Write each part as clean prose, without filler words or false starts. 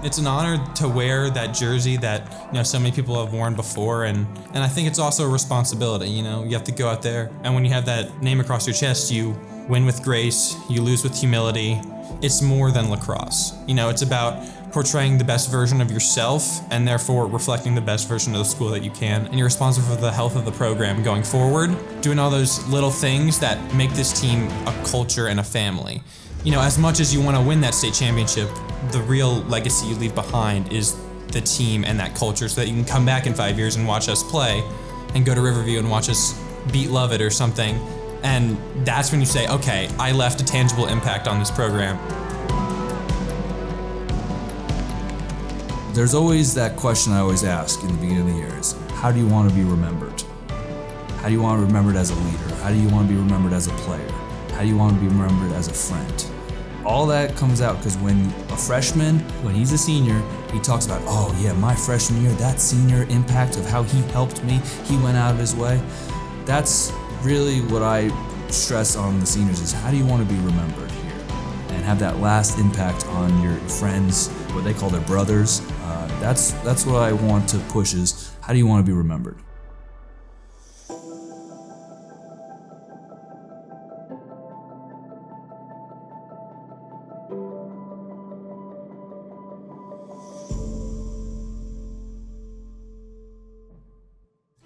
It's an honor to wear that jersey that so many people have worn before, and I think it's also a responsibility. You have to go out there, and when you have that name across your chest, you win with grace, you lose with humility. It's more than lacrosse. It's about portraying the best version of yourself and therefore reflecting the best version of the school that you can. And you're responsible for the health of the program going forward, doing all those little things that make this team a culture and a family. As much as you want to win that state championship, the real legacy you leave behind is the team and that culture, so that you can come back in 5 years and watch us play and go to Riverview and watch us beat Lovett or something. And that's when you say, okay, I left a tangible impact on this program. There's always that question I always ask in the beginning of the year is, how do you want to be remembered? How do you want to be remembered as a leader? How do you want to be remembered as a player? How do you want to be remembered as a friend? All that comes out because when a freshman, when he's a senior, he talks about, oh yeah, my freshman year, that senior impact of how he helped me, he went out of his way. That's really what I stress on the seniors is, how do you want to be remembered here? And have that last impact on your friends, what they call their brothers. That's what I want to push is, how do you want to be remembered?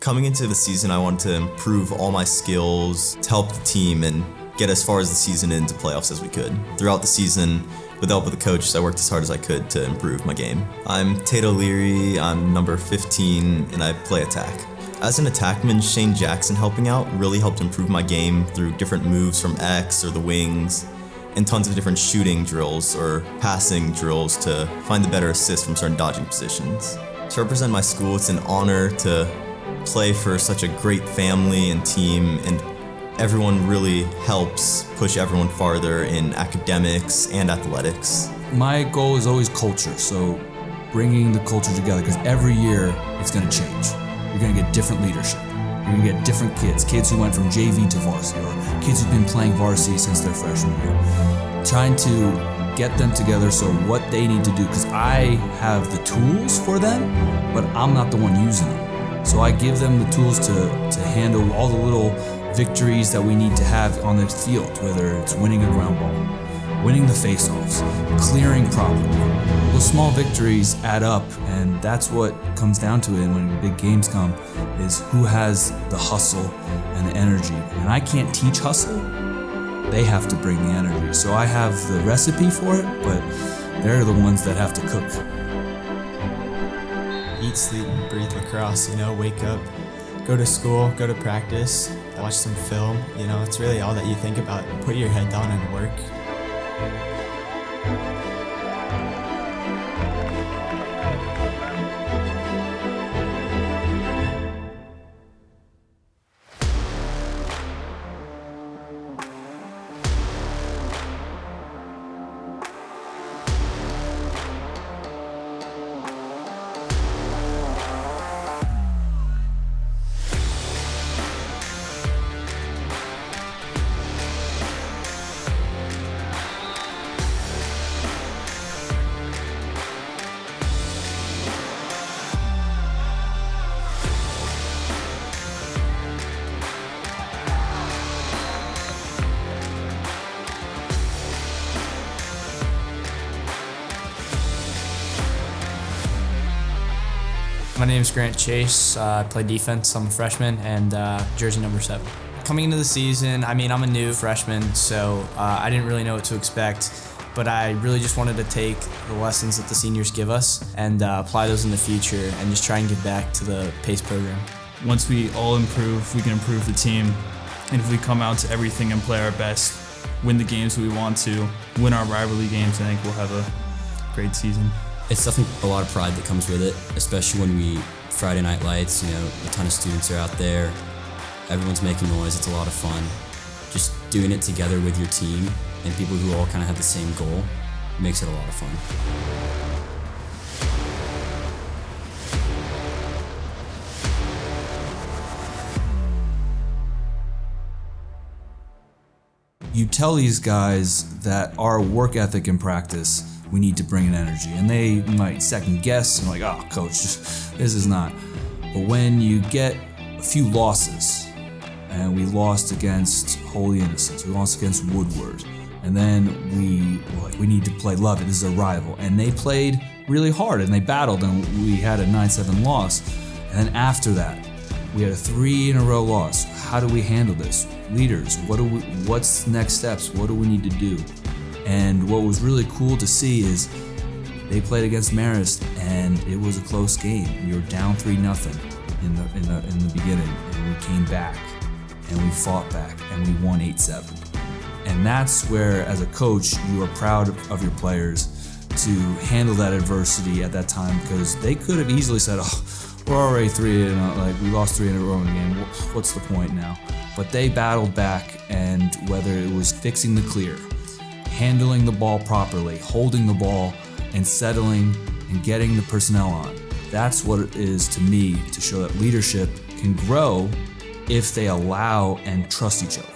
Coming into the season, I wanted to improve all my skills to help the team and get as far as the season into playoffs as we could. Throughout the season, with the help of the coaches, I worked as hard as I could to improve my game. I'm Tate O'Leary, I'm number 15, and I play attack. As an attackman, Shane Jackson helping out really helped improve my game through different moves from X or the wings, and tons of different shooting drills or passing drills to find the better assist from certain dodging positions. To represent my school, it's an honor to play for such a great family and team, and everyone really helps push everyone farther in academics and athletics. My goal is always culture, so bringing the culture together, because every year it's going to change. You're going to get different leadership. You're going to get different kids who went from JV to varsity, or kids who've been playing varsity since their freshman year. Trying to get them together so what they need to do, because I have the tools for them, but I'm not the one using them. So I give them the tools to handle all the little victories that we need to have on the field, whether it's winning a ground ball, winning the face-offs, clearing properly. Those small victories add up, and that's what comes down to it when big games come, is who has the hustle and the energy. And I can't teach hustle, they have to bring the energy. So I have the recipe for it, but they're the ones that have to cook. Eat, sleep, and breathe lacrosse, wake up, go to school, go to practice, watch some film, it's really all that you think about. Put your head down and work. My name is Grant Chase. I play defense. I'm a freshman and jersey number 7. Coming into the season, I'm a new freshman, so I didn't really know what to expect, but I really just wanted to take the lessons that the seniors give us and apply those in the future and just try and give back to the PACE program. Once we all improve, we can improve the team. And if we come out to everything and play our best, win the games we want to, win our rivalry games, I think we'll have a great season. It's definitely a lot of pride that comes with it, especially when we Friday night lights, a ton of students are out there, everyone's making noise, it's a lot of fun. Just doing it together with your team and people who all kind of have the same goal makes it a lot of fun. You tell these guys that our work ethic in practice we need to bring an energy. And they might second guess and like, oh, coach, this is not. But when you get a few losses, and we lost against Holy Innocents, we lost against Woodward, and then we need to play Love It, this is a rival. And they played really hard and they battled, and we had a 9-7 loss. And then after that, we had a 3-in-a-row loss. How do we handle this? Leaders, what's next steps? What do we need to do? And what was really cool to see is they played against Marist, and it was a close game. We were down 3-0 in the beginning, and we came back, and we fought back, and we won 8-7. And that's where, as a coach, you are proud of your players to handle that adversity at that time, because they could have easily said, oh, we're already we lost 3 in a row in the game. What's the point now? But they battled back, and whether it was fixing the clear, handling the ball properly, holding the ball, and settling and getting the personnel on, that's what it is to me to show that leadership can grow if they allow and trust each other.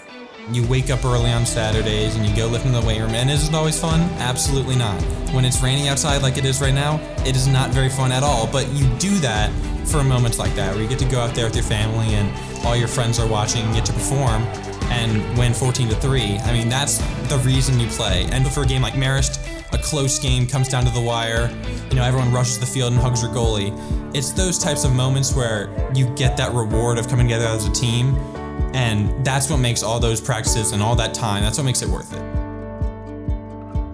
You wake up early on Saturdays and you go lift in the weight room, and is it always fun? Absolutely not. When it's raining outside like it is right now, it is not very fun at all, but you do that for moments like that where you get to go out there with your family and all your friends are watching and get to perform and win 14-3. I mean, that's the reason you play. And for a game like Marist, a close game comes down to the wire, everyone rushes the field and hugs your goalie. It's those types of moments where you get that reward of coming together as a team, and that's what makes all those practices and all that time, that's what makes it worth it.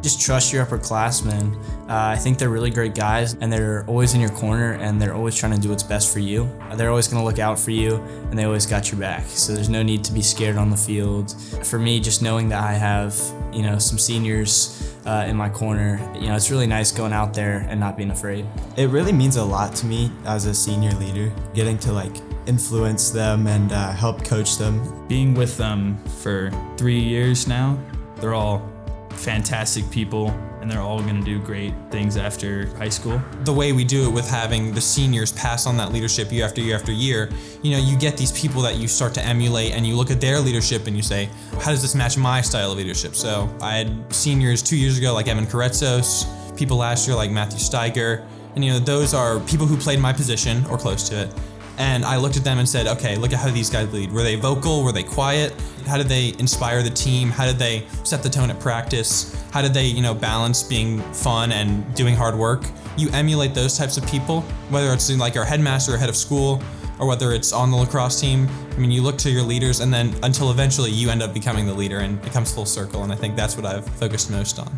Just trust your upperclassmen. I think they're really great guys, and they're always in your corner, and they're always trying to do what's best for you. They're always going to look out for you, and they always got your back. So there's no need to be scared on the field. For me, just knowing that I have, some seniors in my corner, it's really nice going out there and not being afraid. It really means a lot to me as a senior leader, getting to influence them and help coach them. Being with them for 3 years now, they're all fantastic people, and they're all going to do great things after high school. The way we do it with having the seniors pass on that leadership year after year after year, you get these people that you start to emulate, and you look at their leadership and you say, how does this match my style of leadership? So I had seniors 2 years ago like Evan Karetsos, people last year like Matthew Steiger, and those are people who played my position or close to it. And I looked at them and said, okay, look at how these guys lead. Were they vocal? Were they quiet? How did they inspire the team? How did they set the tone at practice? How did they, balance being fun and doing hard work? You emulate those types of people, whether it's like our headmaster or head of school, or whether it's on the lacrosse team. You look to your leaders, and then until eventually you end up becoming the leader, and it comes full circle. And I think that's what I've focused most on.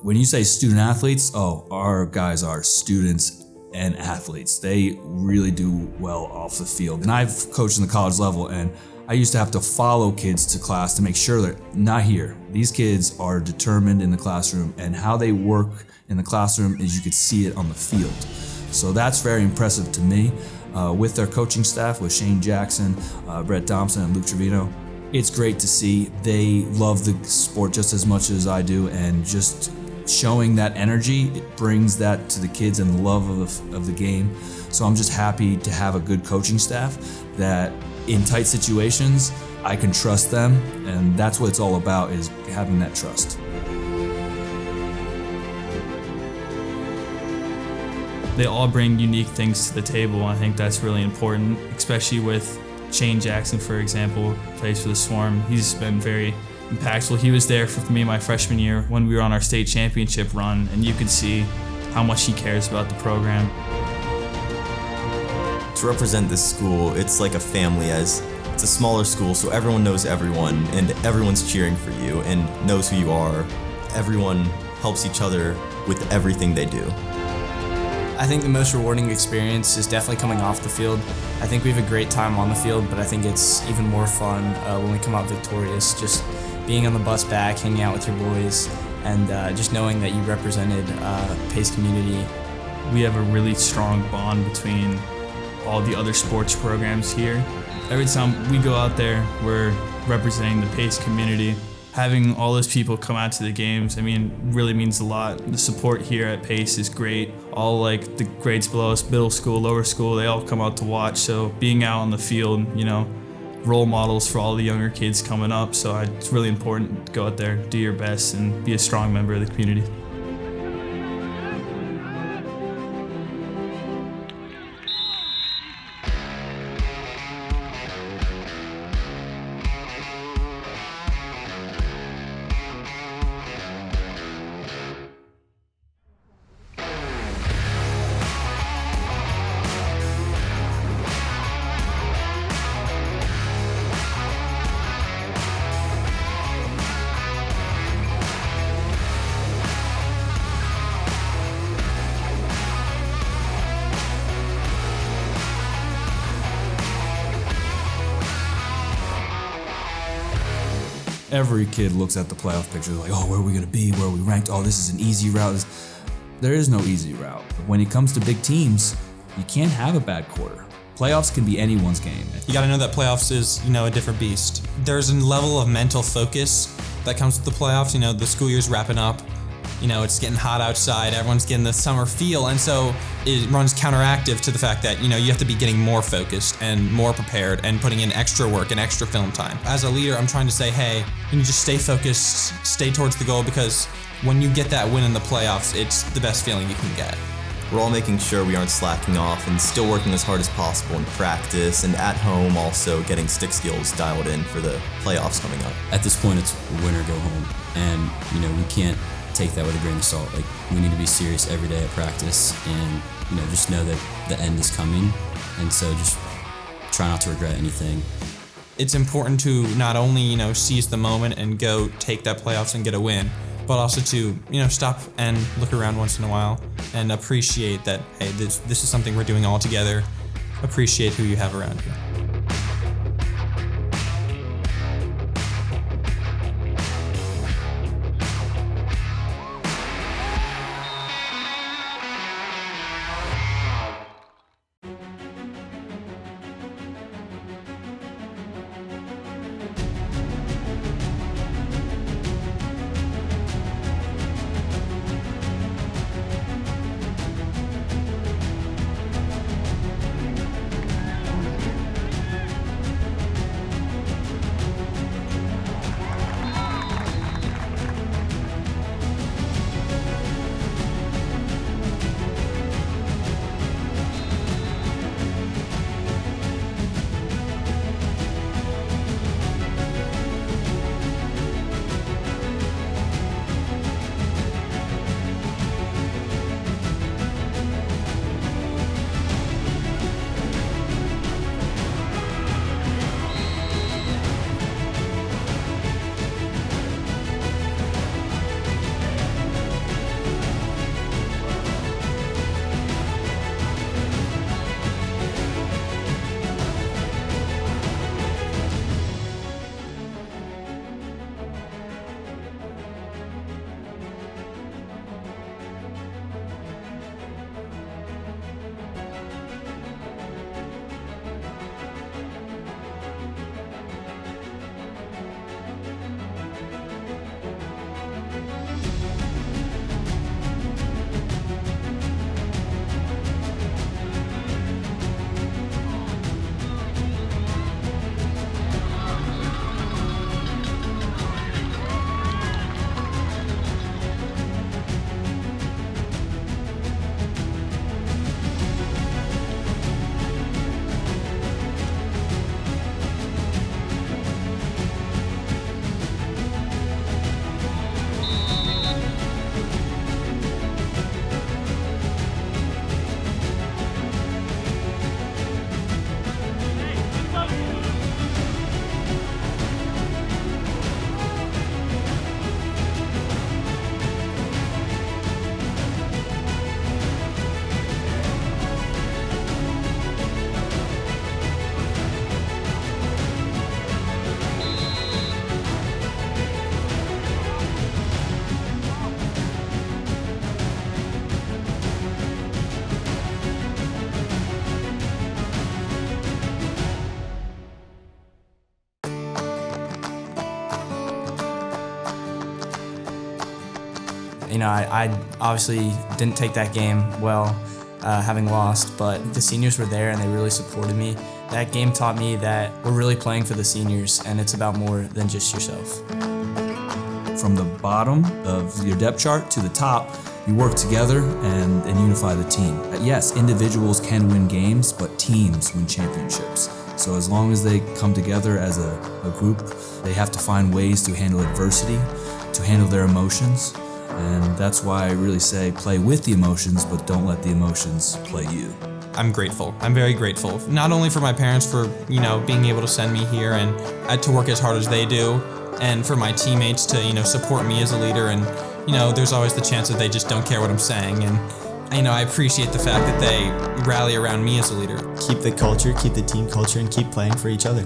When you say student athletes, our guys are students and athletes. They really do well off the field. And I've coached in the college level, and I used to have to follow kids to class to make sure they're not here. These kids are determined in the classroom, and how they work in the classroom is you could see it on the field. So that's very impressive to me. With their coaching staff, with Shane Jackson, Brett Thompson, and Luke Trevino, it's great to see. They love the sport just as much as I do, and just showing that energy, it brings that to the kids and the love of the game. So I'm just happy to have a good coaching staff that in tight situations, I can trust them, and that's what it's all about, is having that trust. They all bring unique things to the table. I think that's really important, especially with Shane Jackson, for example, plays for the Swarm. He's been very impactful. He was there for me my freshman year when we were on our state championship run, and you could see how much he cares about the program. To represent this school, it's like a family, as it's a smaller school, so everyone knows everyone, and everyone's cheering for you and knows who you are. Everyone helps each other with everything they do. I think the most rewarding experience is definitely coming off the field. I think we have a great time on the field, but I think it's even more fun when we come out victorious. Just being on the bus back, hanging out with your boys, and just knowing that you represented Pace community. We have a really strong bond between all the other sports programs here. Every time we go out there, we're representing the Pace community. having all those people come out to the games, I mean, really means a lot. The support here at Pace is great. All like the grades below us, middle school, lower school, they all come out to watch. So being out on the field, role models for all the younger kids coming up. So it's really important to go out there, do your best, and be a strong member of the community. Every kid looks at the playoff picture like, oh, where are we going to be? Where are we ranked? Oh, this is an easy route. There is no easy route. When it comes to big teams, you can't have a bad quarter. Playoffs can be anyone's game. You got to know that playoffs is, a different beast. There's a level of mental focus that comes with the playoffs. The school year's wrapping up. It's getting hot outside. Everyone's getting the summer feel. And so it runs counteractive to the fact that, you have to be getting more focused and more prepared and putting in extra work and extra film time. As a leader, I'm trying to say, hey, just stay focused, stay towards the goal, because when you get that win in the playoffs, it's the best feeling you can get. We're all making sure we aren't slacking off and still working as hard as possible in practice, and at home also getting stick skills dialed in for the playoffs coming up. At this point, it's win or go home. And, we can't take that with a grain of salt. Like, we need to be serious every day at practice and, just know that the end is coming. And so just try not to regret anything. It's important to not only, seize the moment and go take that playoffs and get a win, but also to, stop and look around once in a while and appreciate that, hey, this is something we're doing all together. Appreciate who you have around you. I obviously didn't take that game well, having lost, but the seniors were there and they really supported me. That game taught me that we're really playing for the seniors, and it's about more than just yourself. From the bottom of your depth chart to the top, you work together and unify the team. Yes, individuals can win games, but teams win championships. So as long as they come together as a group, they have to find ways to handle adversity, to handle their emotions. And that's why I really say play with the emotions, but don't let the emotions play you. I'm grateful. I'm very grateful. Not only for my parents for, being able to send me here and to work as hard as they do, and for my teammates to, support me as a leader. And, there's always the chance that they just don't care what I'm saying. And, I appreciate the fact that they rally around me as a leader. Keep the culture, keep the team culture, and keep playing for each other.